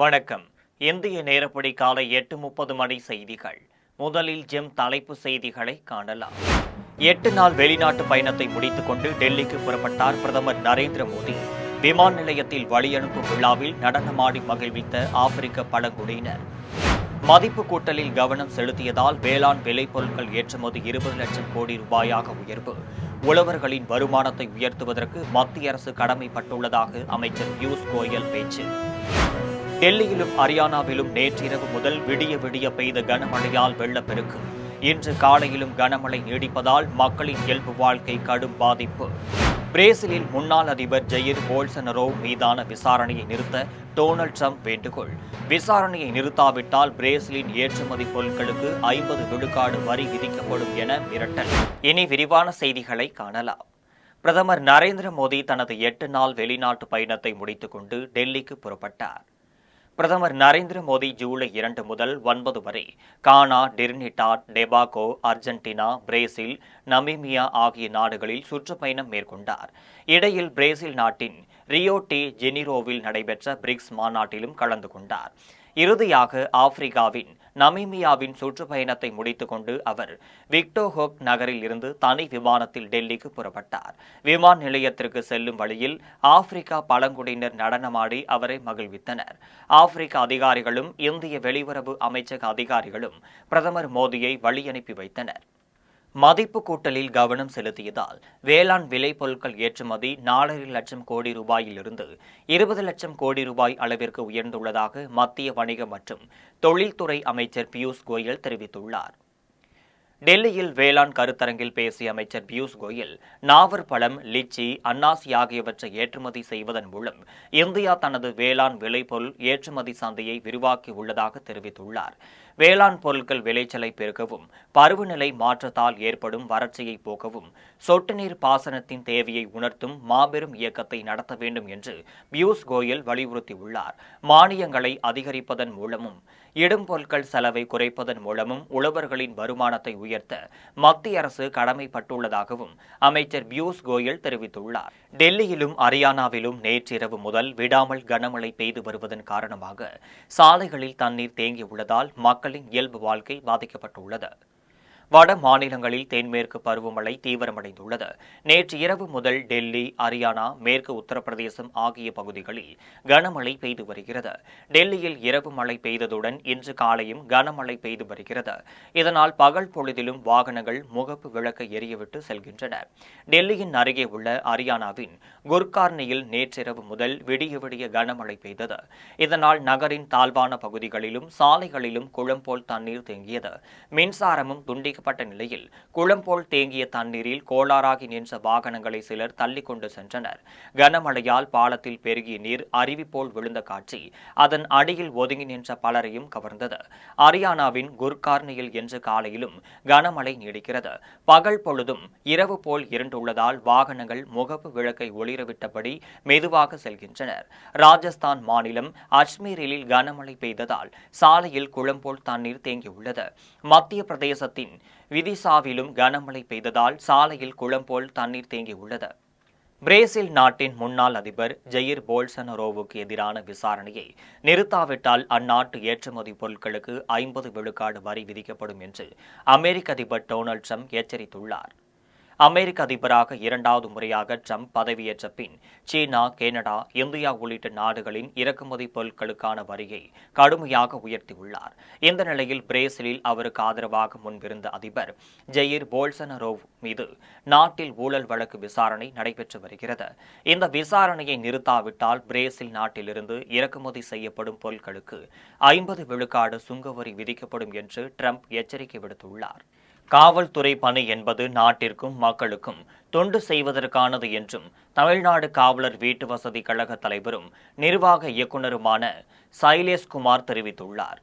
வணக்கம். இந்திய நேரப்படி காலை 8:30 மணி செய்திகள். முதலில் ஜெம் தலைப்பு செய்திகளை காணலாம். 8 நாள் வெளிநாட்டு பயணத்தை முடித்துக் கொண்டு டெல்லிக்கு புறப்பட்டார் பிரதமர் நரேந்திர மோடி. விமான நிலையத்தில் வழியனுப்பும் விழாவில் நடனமாடி மகிழ்வித்த ஆப்பிரிக்க பழங்குடியினர். மதிப்பு கூட்டலில் கவனம் செலுத்தியதால் வேளாண் விளைபொருட்கள் ஏற்றுமதி 20 லட்சம் கோடி ரூபாயாக உயர்வு. உழவர்களின் வருமானத்தை உயர்த்துவதற்கு மத்திய அரசு கடமைப்பட்டுள்ளதாக அமைச்சர் பியூஷ் கோயல் பேச்சு. டெல்லியிலும் ஹரியானாவிலும் நேற்றிரவு முதல் விடிய விடிய பெய்த கனமழையால் வெள்ளப்பெருக்கு. இன்று காலையிலும் கனமழை நீடிப்பதால் மக்களின் இயல்பு வாழ்க்கை கடும் பாதிப்பு. பிரேசிலில் முன்னாள் அதிபர் ஜெயிர் போல்சனரோ மீதான விசாரணையை நிறுத்த டொனால்ட் ட்ரம்ப் வேண்டுகோள். விசாரணையை நிறுத்தாவிட்டால் பிரேசிலின் ஏற்றுமதி பொருட்களுக்கு 50 விழுக்காடு வரி விதிக்கப்படும் என மிரட்டல். இனி விரிவான செய்திகளை காணலாம். பிரதமர் நரேந்திர மோடி தனது 8 நாள் வெளிநாட்டு பயணத்தை முடித்துக் கொண்டு டெல்லிக்கு புறப்பட்டார். பிரதமர் நரேந்திர மோடி ஜூலை 2 முதல் 9 வரை கானா, டிரினிடாட், டெபாகோ, அர்ஜென்டினா, பிரேசில், நமீபியா ஆகிய நாடுகளில் சுற்றுப்பயணம் மேற்கொண்டார். இடையில் பிரேசில் நாட்டின் ரியோ டி ஜெனிரோவில் நடைபெற்ற பிரிக்ஸ் மாநாட்டிலும் கலந்து கொண்டார். இறுதியாக ஆப்பிரிக்காவின் நமீபியாவின் சுற்றுப்பயணத்தை முடித்துக் கொண்டு அவர் விக்டோஹோக் நகரில் இருந்து தனி விமானத்தில் டெல்லிக்கு புறப்பட்டார். விமான நிலையத்திற்கு செல்லும் வழியில் ஆப்பிரிக்கா பழங்குடியினர் நடனமாடி அவரை மகிழ்வித்தனர். ஆப்பிரிக்க அதிகாரிகளும் இந்திய வெளியுறவு அமைச்சக அதிகாரிகளும் பிரதமர் மோடியை வழியனுப்பி வைத்தனர். மதிப்பு கூட்டலில் கவனம் செலுத்தியதால் வேளாண் விளைபொருட்கள் ஏற்றுமதி 4.5 லட்சம் கோடி ரூபாயிலிருந்து 20 லட்சம் கோடி ரூபாய் அளவிற்கு உயர்ந்துள்ளதாக மத்திய வணிக மற்றும் தொழில்துறை அமைச்சர் பியூஷ் கோயல் தெரிவித்துள்ளார். டெல்லியில் வேளாண் கருத்தரங்கில் பேசிய அமைச்சர் பியூஷ் கோயல், நாவற்பழம், லிச்சி, அன்னாசி ஆகியவற்றை ஏற்றுமதி செய்வதன் மூலம் இந்தியா தனது வேளாண் விளைபொருள் ஏற்றுமதி சந்தையை விரிவாக்கி உள்ளதாக தெரிவித்துள்ளார். வேளாண் பொருட்கள் விளைச்சலை பெருக்கவும், பருவநிலை மாற்றத்தால் ஏற்படும் வறட்சியை போக்கவும், சொட்டு நீர் பாசனத்தின் தேவையை உணர்த்தும் மாபெரும் இயக்கத்தை நடத்த வேண்டும் என்று பியூஷ் கோயல் வலியுறுத்தியுள்ளார். மானியங்களை அதிகரிப்பதன் மூலமும் இடும் பொருட்கள் செலவை குறைப்பதன் மூலமும் உழவர்களின் வருமானத்தை உயர்த்த மத்திய அரசு கடமைப்பட்டுள்ளதாகவும் அமைச்சர் பியூஷ் கோயல் தெரிவித்துள்ளார். டெல்லியிலும் ஹரியானாவிலும் நேற்றிரவு முதல் விடாமல் கனமழை பெய்து வருவதன் காரணமாக சாலைகளில் தண்ணீர் தேங்கியுள்ளதால் மக்களின் இயல்பு வாழ்க்கை பாதிக்கப்பட்டுள்ளது. வட மாநிலங்களில் தென்மேற்கு பருவமழை தீவிரமடைந்துள்ளது. நேற்று இரவு முதல் டெல்லி, ஹரியானா, மேற்கு உத்தரப்பிரதேசம் ஆகிய பகுதிகளில் கனமழை பெய்து வருகிறது. டெல்லியில் இரவு மழை பெய்ததுடன் இன்று காலையும் கனமழை பெய்து வருகிறது. இதனால் பகல் பொழுதிலும் வாகனங்கள் முகப்பு விளக்கை எரியவிட்டு செல்கின்றன. டெல்லியின் அருகே உள்ள ஹரியானாவின் குர்கார்னியில் நேற்றிரவு முதல் விடிய விடிய கனமழை பெய்தது. இதனால் நகரின் தாழ்வான பகுதிகளிலும் சாலைகளிலும் குளம் போல் தண்ணீர் தேங்கியது. மின்சாரமும் துண்டிக்க நிலையில் குளம் போல் தேங்கிய தண்ணீரில் கோளாறாகி நின்ற வாகனங்களை சிலர் தள்ளிக் கொண்டு சென்றனர். கனமழையால் பாலத்தில் பெருகிய நீர் அருவி போல் விழுந்த காட்சி அதன் அடியில் ஒதுங்கி நின்ற பலரையும் கவர்ந்தது. ஹரியானாவின் குர்கார்னியில் இன்று காலையிலும் கனமழை நீடிக்கிறது. பகல் பொழுதும் இரவு போல் இருண்டுள்ளதால் வாகனங்கள் முகப்பு விளக்கை ஒளிரவிட்டபடி மெதுவாக செல்கின்றனர். ராஜஸ்தான் மாநிலம் அஜ்மீரில் கனமழை பெய்ததால் சாலையில் குளம் போல் தண்ணீர் தேங்கியுள்ளது. மத்திய பிரதேசத்தின் விதிசாவிலும் கனமழை பெய்ததால் சாலையில் குளம் போல் தண்ணீர் தேங்கியுள்ளது. பிரேசில் நாட்டின் முன்னாள் அதிபர் ஜெயிர் போல்சனரோவுக்கு எதிரான விசாரணையை நிறுத்தாவிட்டால் அந்நாட்டு ஏற்றுமதி பொருட்களுக்கு 50 விழுக்காடு வரி விதிக்கப்படும் என்று அமெரிக்க அதிபர் டொனால்ட் ட்ரம்ப் எச்சரித்துள்ளார். அமெரிக்க அதிபராக 2வது முறையாக ட்ரம்ப் பதவியேற்ற பின் சீனா, கனடா, இந்தியா உள்ளிட்ட நாடுகளின் இறக்குமதி பொருட்களுக்கான வரியை கடுமையாக உயர்த்தியுள்ளார். இந்த நிலையில் பிரேசிலில் அவருக்கு ஆதரவாக முன்பிருந்த அதிபர் ஜெயிர் போல்சனரோவ் மீது நாட்டில் ஊழல் வழக்கு விசாரணை நடைபெற்று வருகிறது. இந்த விசாரணையை நிறுத்தாவிட்டால் பிரேசில் நாட்டிலிருந்து இறக்குமதி செய்யப்படும் பொருட்களுக்கு 50 விழுக்காடு சுங்கவரி விதிக்கப்படும் என்று ட்ரம்ப் எச்சரிக்கை விடுத்துள்ளார். காவல்துறை பணி என்பது நாட்டிற்கும் மக்களுக்கும் தொண்டு செய்வதற்கானது என்றும் தமிழ்நாடு காவலர் வீட்டு வசதி கழக தலைவரும் நிர்வாக இயக்குநருமான சைலேஷ்குமார் தெரிவித்துள்ளார்.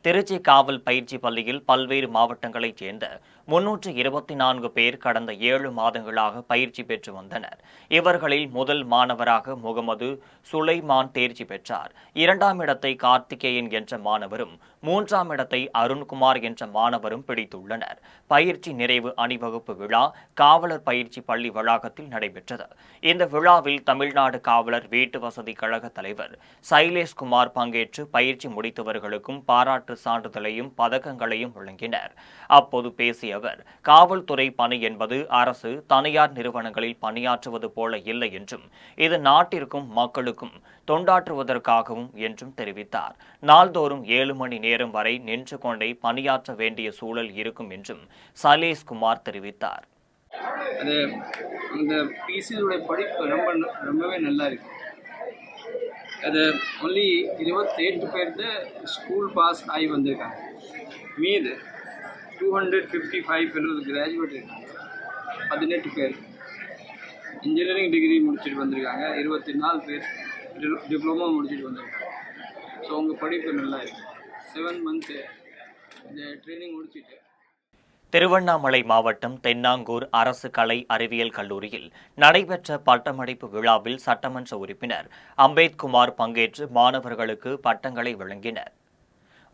திருச்சி காவல் பயிற்சி பள்ளியில் பல்வேறு மாவட்டங்களைச் சேர்ந்த 324 பேர் கடந்த 7 மாதங்களாக பயிற்சி பெற்று வந்தனர். இவர்களில் முதல் மாணவராக முகமது சுலைமான் தேர்ச்சி பெற்றார். 2ஆம் இடத்தை கார்த்திகேயன் என்ற மாணவரும், மூன்றாம் இடத்தை அருண்குமார் என்ற மாணவரும் பிடித்துள்ளனர். பயிற்சி நிறைவு அணிவகுப்பு விழா காவலர் பயிற்சி பள்ளி வளாகத்தில் நடைபெற்றது. இந்த விழாவில் தமிழ்நாடு காவலர் வீட்டு வசதி கழக தலைவர் சைலேஷ்குமார் பங்கேற்று பயிற்சி முடித்தவர்களுக்கும் பாராட்டு சான்றிதழையும் பதக்கங்களையும் வழங்கினர். அப்போது பேசிய அவர், காவல்துறை பணி என்பது அரசு தனியார் நிறுவனங்களில் பணியாற்றுவது போல இல்லை என்றும் இது நாட்டிற்கும் மக்களுக்கும் தொண்டாற்றுவதற்காகவும் என்றும் தெரிவித்தார். நாள்தோறும் 7 மணி நேரம் வரை நின்று கொண்டே பணியாற்ற வேண்டிய சூழல் இருக்கும் என்றும் சைலேஷ்குமார் தெரிவித்தார். அந்த பிசியோட படிப்பு ரொம்பவே நல்லா இருக்கு. அது ஒன்லி 28 பேர் தான் ஸ்கூல் பாஸ் ஆகி வந்திருக்காங்க. மீது 255 ஃபெலோஸ் கிராஜுவேட் இருக்காங்க. 18 பேர் இன்ஜினியரிங் டிகிரி முடிச்சுட்டு வந்திருக்காங்க. 24 பேர் டிப்ளமோ முடிச்சுட்டு வந்திருக்காங்க. ஸோ உங்கள் படிப்பு நல்லா இருக்கு. 7 மந்த்ஸ் இந்த ட்ரைனிங் முடிச்சுட்டு. திருவண்ணாமலை மாவட்டம் தென்னாங்கூர் அரசு கலை அறிவியல் கல்லூரியில் நடைபெற்ற பட்டமளிப்பு விழாவில் சட்டமன்ற உறுப்பினர் அம்பேத்குமார் பங்கேற்று மாணவர்களுக்கு பட்டங்களை வழங்கினர்.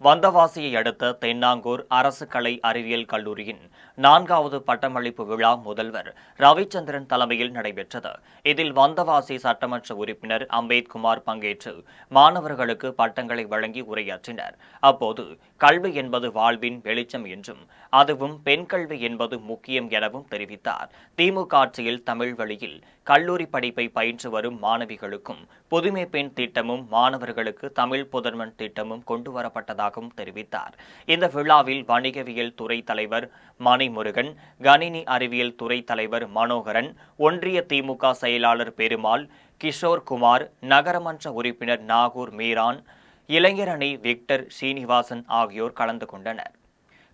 வந்தவாசியை அடுத்த தென்னாங்கூர் அரசு கலை அறிவியல் கல்லூரியின் 4வது பட்டமளிப்பு விழா முதல்வர் ரவிச்சந்திரன் தலைமையில் நடைபெற்றது. இதில் வந்தவாசி சட்டமன்ற உறுப்பினர் அம்பேத்குமார் பங்கேற்று மாணவர்களுக்கு பட்டங்களை வழங்கி உரையாற்றினர். அப்போது கல்வி என்பது வாழ்வின் வெளிச்சம் என்றும் அதுவும் பெண் கல்வி என்பது முக்கியம் எனவும் தெரிவித்தார். திமுக ஆட்சியில் தமிழ் வழியில் கல்லூரி படிப்பை பயின்று வரும் மாணவிகளுக்கும் புதுமை பெண் திட்டமும் மாணவர்களுக்கு தமிழ் புதல்வன் திட்டமும் கொண்டுவரப்பட்டதாகவும் தெரிவித்தார். இந்த விழாவில் வணிகவியல் துறை தலைவர் மணிமுருகன், கணினி அறிவியல் துறை தலைவர் மனோகரன், ஒன்றிய திமுக செயலாளர் பெருமாள், கிஷோர் குமார், நகரமன்ற உறுப்பினர் நாகூர் மீரான், இளைஞரணி விக்டர் சீனிவாசன் ஆகியோர் கலந்து கொண்டனர்.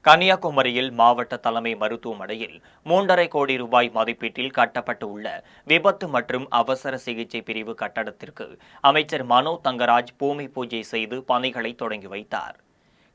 கன்னியாகுமரியில் மாவட்ட தலைமை மருத்துவமனையில் 3.5 கோடி ரூபாய் மதிப்பீட்டில் கட்டப்பட்டு உள்ள விபத்து மற்றும் அவசர சிகிச்சை பிரிவு கட்டடத்திற்கு அமைச்சர் மனோ தங்கராஜ் பூமி பூஜை செய்து பணிகளை தொடங்கி வைத்தார்.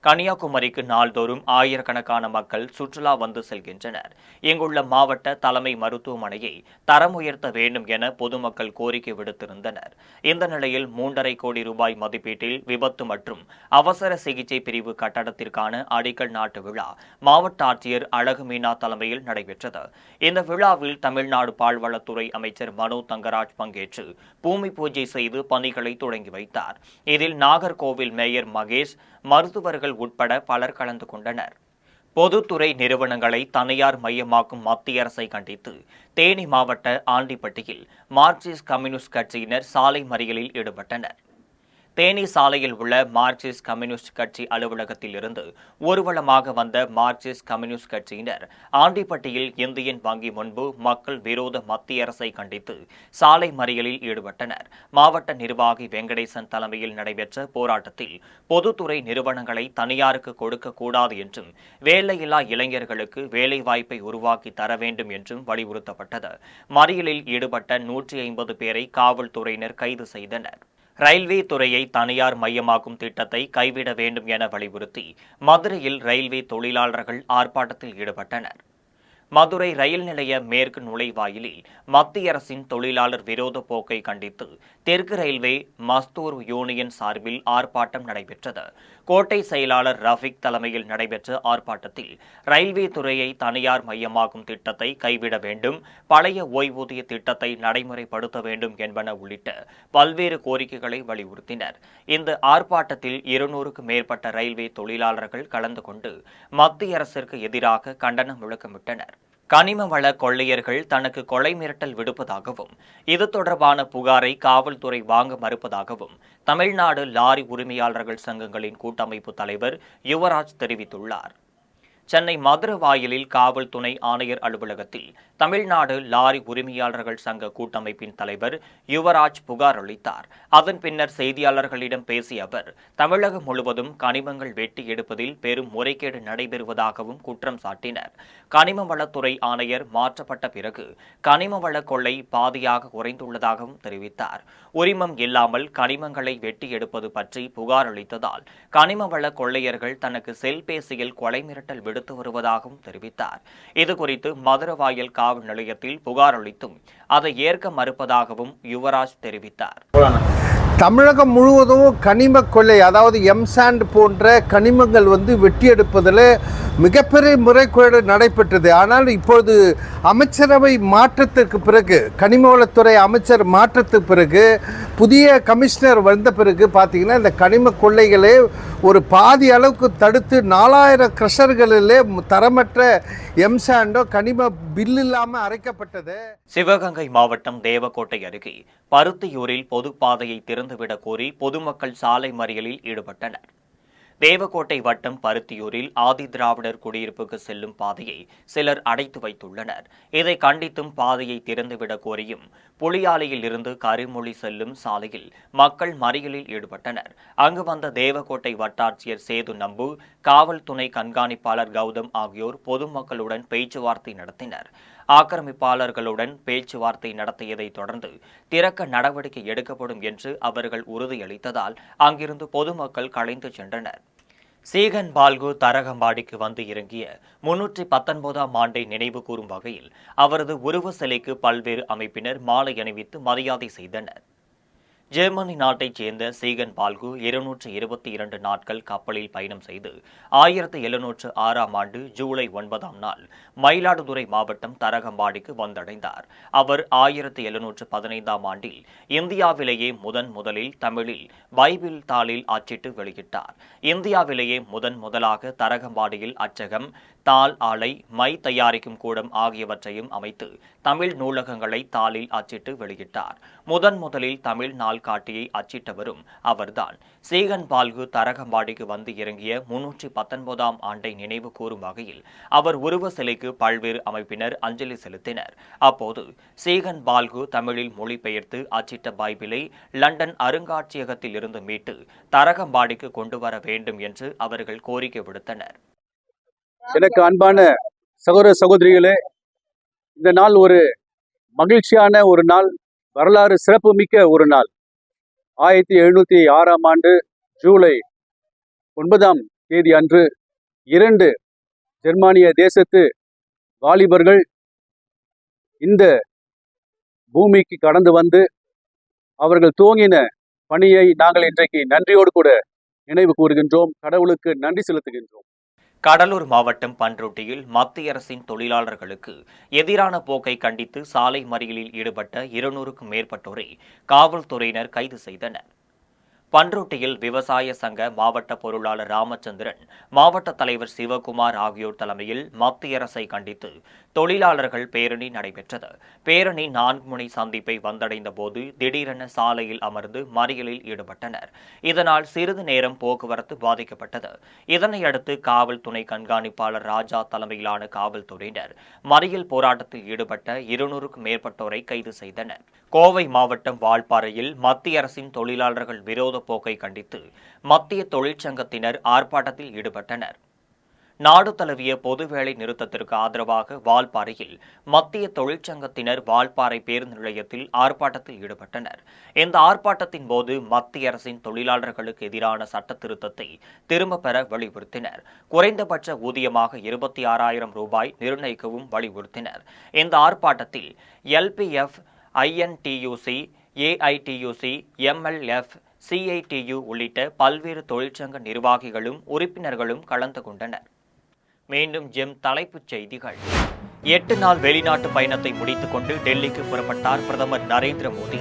கன்னியாகுமரிக்கு நாள்தோறும் ஆயிரக்கணக்கான மக்கள் சுற்றுலா வந்து செல்கின்றனர். இங்குள்ள மாவட்ட தலைமை மருத்துவமனையை தரம் உயர்த்த வேண்டும் என பொதுமக்கள் கோரிக்கை விடுத்திருந்தனர். இந்த நிலையில் 3.5 கோடி ரூபாய் மதிப்பீட்டில் விபத்து மற்றும் அவசர சிகிச்சை பிரிவு கட்டடத்திற்கான அடிக்கல் நாட்டு விழா மாவட்ட ஆட்சியர் அழகு மீனா தலைமையில் நடைபெற்றது. இந்த விழாவில் தமிழ்நாடு பால்வளத்துறை அமைச்சர் மனோ தங்கராஜ் பங்கேற்று பூமி பூஜை செய்து பணிகளை தொடங்கி வைத்தார். இதில் நாகர்கோவில் மேயர் மகேஷ், மருத்துவர்கள் உட்பட பலர் கலந்து கொண்டனர். பொதுத்துறை நிறுவனங்களை தனியார் மையமாக்கும் மத்திய அரசை கண்டித்து தேனி மாவட்ட ஆண்டிப்பட்டியில் மார்க்சிஸ்ட் கம்யூனிஸ்ட் கட்சியினர் சாலை மறியலில் ஈடுபட்டனர். தேனி சாலையில் உள்ள மார்க்சிஸ்ட் கம்யூனிஸ்ட் கட்சி அலுவலகத்தில் இருந்து ஊர்வலமாக வந்த மார்க்சிஸ்ட் கம்யூனிஸ்ட் கட்சியினர் ஆண்டிப்பட்டியில் இந்தியன் வங்கி முன்பு மக்கள் விரோத மத்திய அரசை கண்டித்து சாலை மறியலில் ஈடுபட்டனர். மாவட்ட நிர்வாகி வெங்கடேசன் தலைமையில் நடைபெற்ற போராட்டத்தில் பொதுத்துறை நிறுவனங்களை தனியாருக்கு கொடுக்கக்கூடாது என்றும் வேலையில்லா இளைஞர்களுக்கு வேலைவாய்ப்பை உருவாக்கி தர வேண்டும் என்றும் வலியுறுத்தப்பட்டது. மறியலில் ஈடுபட்ட 150 பேரை காவல்துறையினர் கைது செய்தனர். ரயில்வே துறையை தனியார் மையமாக்கும் திட்டத்தை கைவிட வேண்டும் என வலியுறுத்தி மதுரையில் ரயில்வே தொழிலாளர்கள் ஆர்ப்பாட்டத்தில் ஈடுபட்டனர். மதுரை ரயில் நிலைய மேற்கு நுழைவாயிலில் மத்திய அரசின் தொழிலாளர் விரோத போக்கை கண்டித்து தெற்கு ரயில்வே மஸ்தூர் யூனியன் சார்பில் ஆர்ப்பாட்டம் நடைபெற்றது. கோட்டை செயலாளர் ரஃபிக் தலைமையில் நடைபெற்ற ஆர்ப்பாட்டத்தில் ரயில்வே துறையை தனியார் மையமாக்கும் திட்டத்தை கைவிட வேண்டும், பழைய ஓய்வூதிய திட்டத்தை நடைமுறைப்படுத்த வேண்டும் என்பன உள்ளிட்ட பல்வேறு கோரிக்கைகளை வலியுறுத்தினர். இந்த ஆர்ப்பாட்டத்தில் 200க்கும் மேற்பட்ட ரயில்வே தொழிலாளர்கள் கலந்து கொண்டு மத்திய அரசிற்கு எதிராக கண்டனம் முழக்கமிட்டனர். கனிம வள கொள்ளையர்கள் தனக்கு கொலை மிரட்டல் விடுப்பதாகவும் இது தொடர்பான புகாரை காவல்துறை வாங்க மறுப்பதாகவும் தமிழ்நாடு லாரி உரிமையாளர்கள் சங்கங்களின் கூட்டமைப்பு தலைவர் யுவராஜ் தெரிவித்துள்ளார். சென்னை மதுரவாயலில் காவல் துணை ஆணையர் அலுவலகத்தில் தமிழ்நாடு லாரி உரிமையாளர்கள் சங்க கூட்டமைப்பின் தலைவர் யுவராஜ் புகார் அளித்தார். அதன் பின்னர் செய்தியாளர்களிடம் பேசிய அவர், தமிழகம் முழுவதும் கனிமங்கள் வெட்டி எடுப்பதில் பெரும் முறைகேடு நடைபெறுவதாகவும் குற்றம் சாட்டினர். கனிம வளத்துறை ஆணையர் மாற்றப்பட்ட பிறகு கனிம வள கொள்ளை பாதியாக குறைந்துள்ளதாகவும் தெரிவித்தார். உரிமம் இல்லாமல் கனிமங்களை வெட்டி எடுப்பது பற்றி புகார் அளித்ததால் கனிம வள கொள்ளையர்கள் தனக்கு செல்பேசியில் கொலை மிரட்டல் விடுத்து வருவதாகவும் தெரிவித்தார். இதுகுறித்து மதுரவாயல் காவல் நிலையத்தில் புகார் அளித்தும் அதை ஏற்க மறுப்பதாகவும் யுவராஜ் தெரிவித்தார். தமிழகம் முழுவதும் கனிம கொள்ளை, அதாவது எம்சாண்ட் போன்ற கனிமங்கள் வெட்டி எடுப்பதில் மிகப்பெரிய முறைகேடு நடைபெற்றது. ஆனால் இப்பொழுது அமைச்சரவை மாற்றத்திற்கு பிறகு, கனிமவளத்துறை அமைச்சர் மாற்றத்துக்கு பிறகு, புதிய கமிஷனர் வந்த பிறகு பார்த்தீங்கன்னா இந்த கனிம கொள்ளைகளே ஒரு பாதி அளவுக்கு தடுத்து 4000 கிரஷர்களிலே தரமற்ற எம்சாண்டோ கனிம பில் இல்லாமல் அரைக்கப்பட்டது. சிவகங்கை மாவட்டம் தேவக்கோட்டை அருகே பருத்தியூரில் பொது பாதையை திறந்துவிடக் கோரி பொதுமக்கள் சாலை மறியலில் ஈடுபட்டனர். தேவக்கோட்டை வட்டம் பருத்தியூரில் ஆதி திராவிடர் குடியிருப்புக்கு செல்லும் பாதையை சிலர் அடைத்து வைத்துள்ளனர். இதை கண்டித்தும் பாதையை திறந்துவிடக் கோரியும் புளியாலையில் இருந்து கருமொழி செல்லும் சாலையில் மக்கள் மறியலில் ஈடுபட்டனர். அங்கு வந்த தேவக்கோட்டை வட்டாட்சியர் சேது நம்பு, காவல் துணை கண்காணிப்பாளர் கௌதம் ஆகியோர் பொதுமக்களுடன் பேச்சுவார்த்தை நடத்தினர். ஆக்கிரமிப்பாளர்களுடன் பேச்சுவார்த்தை நடத்தியதை தொடர்ந்து திறக்க நடவடிக்கை எடுக்கப்படும் என்று அவர்கள் உறுதியளித்ததால் அங்கிருந்து பொதுமக்கள் கலைந்து சென்றனர். சீகன் பால்கு தரகம்பாடிக்கு வந்து இறங்கிய 319ஆம் ஆண்டை நினைவு கூறும் வகையில் அவரது உருவ சிலைக்கு பல்வேறு அமைப்பினர் மாலை அணிவித்து மரியாதை செய்தனர். ஜெர்மனி நாட்டைச் சேர்ந்த சீகன் பால்கு 222 நாட்கள் கப்பலில் பயணம் செய்து 1706ஆம் ஆண்டு ஜூலை 9ஆம் நாள் மயிலாடுதுறை மாவட்டம் தரகம்பாடிக்கு வந்தடைந்தார். அவர் 1715ஆம் ஆண்டில் இந்தியாவிலேயே முதலில் தமிழில் பைபிள் தாளில் அச்சிட்டு வெளியிட்டார். இந்தியாவிலேயே முதலாக தரகம்பாடியில் அச்சகம், தாள் ஆலை, மை தயாரிக்கும் கூடம் ஆகியவற்றையும் அமைத்து தமிழ் நூலகங்களை தாளில் அச்சிட்டு வெளியிட்டார். முதலில் தமிழ் நாள்காட்டியை அச்சிட்டவரும் அவர்தான். சீகன் பால்கு தரகம்பாடிக்கு வந்து இறங்கிய 319ஆம் ஆண்டை நினைவு கூறும் வகையில் அவர் உருவ சிலைக்கு பல்வேறு அமைப்பினர் அஞ்சலி செலுத்தினர். அப்போது சீகன் பால்கு தமிழில் மொழிபெயர்த்து அச்சிட்ட பைபிளை லண்டன் அருங்காட்சியகத்தில் இருந்து மீட்டு தரகம்பாடிக்கு கொண்டு வர வேண்டும் என்று அவர்கள் கோரிக்கை விடுத்தனர். எனக்கு அன்பான சகோதர சகோதரிகளே, இந்த நாள் ஒரு மகிழ்ச்சியான ஒரு நாள், வரலாறு சிறப்புமிக்க ஒரு நாள். 1706ஆம் ஆண்டு ஜூலை 9ஆம் தேதி அன்று 2 ஜெர்மானிய தேசத்து வாலிபர்கள் இந்த பூமிக்கு கடந்து வந்து அவர்கள் துவங்கின பணியை நாங்கள் இன்றைக்கு நன்றியோடு கூட நினைவு கூறுகின்றோம். கடவுளுக்கு நன்றி செலுத்துகின்றோம். கடலூர் மாவட்டம் பண்ருட்டியில் மத்திய அரசின் தொழிலாளர்களுக்கு எதிரான போக்கை கண்டித்து சாலை மறியலில் ஈடுபட்ட 200க்கும் மேற்பட்டோரை காவல்துறையினர் கைது செய்தனர். பண்ருட்டியில் விவசாய சங்க மாவட்ட பொருளாளர் ராமச்சந்திரன், மாவட்ட தலைவர் சிவகுமார் ஆகியோர் தலைமையில் மத்திய அரசை கண்டித்து தொழிலாளர்கள் பேரணி நடைபெற்றது. பேரணி 4 முனை சந்திப்பை வந்தடைந்த போது திடீரென சாலையில் அமர்ந்து மறியலில் ஈடுபட்டனர். இதனால் சிறிது நேரம் போக்குவரத்து பாதிக்கப்பட்டது. இதனையடுத்து காவல் துணை கண்காணிப்பாளர் ராஜா தலைமையிலான காவல்துறையினர் மறியல் போராட்டத்தில் ஈடுபட்ட 200க்கும் மேற்பட்டோரை கைது செய்தனர். கோவை மாவட்டம் வால்பாறையில் மத்திய அரசின் தொழிலாளர்கள் விரோத போக்கை கண்டித்து மத்திய தொழிற்சங்கத்தினர் ஆர்ப்பாட்டத்தில் ஈடுபட்டனர். நாடு தழுவிய பொது வேலை நிறுத்தத்திற்கு ஆதரவாக வால்பாறையில் மத்திய தொழிற்சங்கத்தினர் வால்பாறை பேருந்து நிலையத்தில் ஆர்ப்பாட்டத்தில் ஈடுபட்டனர். இந்த ஆர்ப்பாட்டத்தின் போது மத்திய அரசின் தொழிலாளர்களுக்கு எதிரான சட்ட திருத்தத்தை திரும்பப் பெற வலியுறுத்தினர். குறைந்தபட்ச ஊதியமாக 26,000 ரூபாய் நிர்ணயிக்கவும் வலியுறுத்தினர். இந்த ஆர்ப்பாட்டத்தில் LPF, INTUC, AITUC, MLF, CITU உள்ளிட்ட பல்வேறு தொழிற்சங்க நிர்வாகிகளும் உறுப்பினர்களும் கலந்து கொண்டனர். மீண்டும் ஜெம் தலைப்புச் செய்திகள். 8 நாள் வெளிநாட்டு பயணத்தை முடித்துக் கொண்டு டெல்லிக்கு புறப்பட்டார் பிரதமர் நரேந்திர மோடி.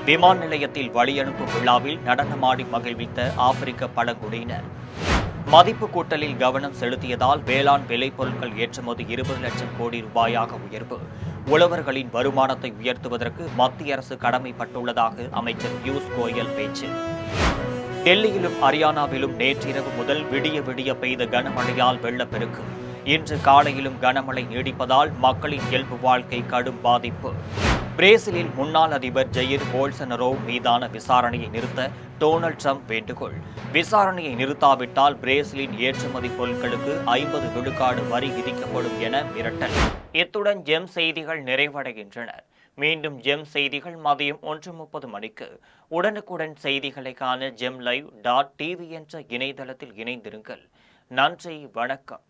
விமான நிலையத்தில் வழியனுப்பும் விழாவில் நடனமாடி மகிழ்வித்த ஆப்பிரிக்க பழங்குடியினர். மதிப்பு கூட்டலில் கவனம் செலுத்தியதால் வேளாண் விளைபொருட்கள் ஏற்றுமதி 20 லட்சம் கோடி ரூபாயாக உயர்வு. உழவர்களின் வருமானத்தை உயர்த்துவதற்கு மத்திய அரசு கடமைப்பட்டுள்ளதாக அமைச்சர் பியூஷ் கோயல் பேச்சு. டெல்லியிலும் ஹரியானாவிலும் நேற்றிரவு முதல் விடிய பெய்த கனமழையால் வெள்ளப்பெருக்கு. இன்று காலையிலும் கனமழை நீடிப்பதால் மக்களின் இயல்பு வாழ்க்கை கடும் பாதிப்பு. பிரேசிலில் முன்னாள் அதிபர் ஜெயிர் போல்சனரோ மீதான விசாரணையை நிறுத்த டொனால்ட் ட்ரம்ப் வேண்டுகோள். விசாரணையை நிறுத்தாவிட்டால் பிரேசிலின் ஏற்றுமதி பொருட்களுக்கு 50 விழுக்காடு வரி விதிக்கப்படும் என மிரட்டல். இத்துடன் ஜெம் செய்திகள் நிறைவடைகின்றன. மீண்டும் ஜெம் செய்திகள் மதியம் 1:30 மணிக்கு. உடனுக்குடன் செய்திகளை காண GemLive.tv என்ற இணையதளத்தில் இணைந்திருங்கள். நன்றி, வணக்கம்.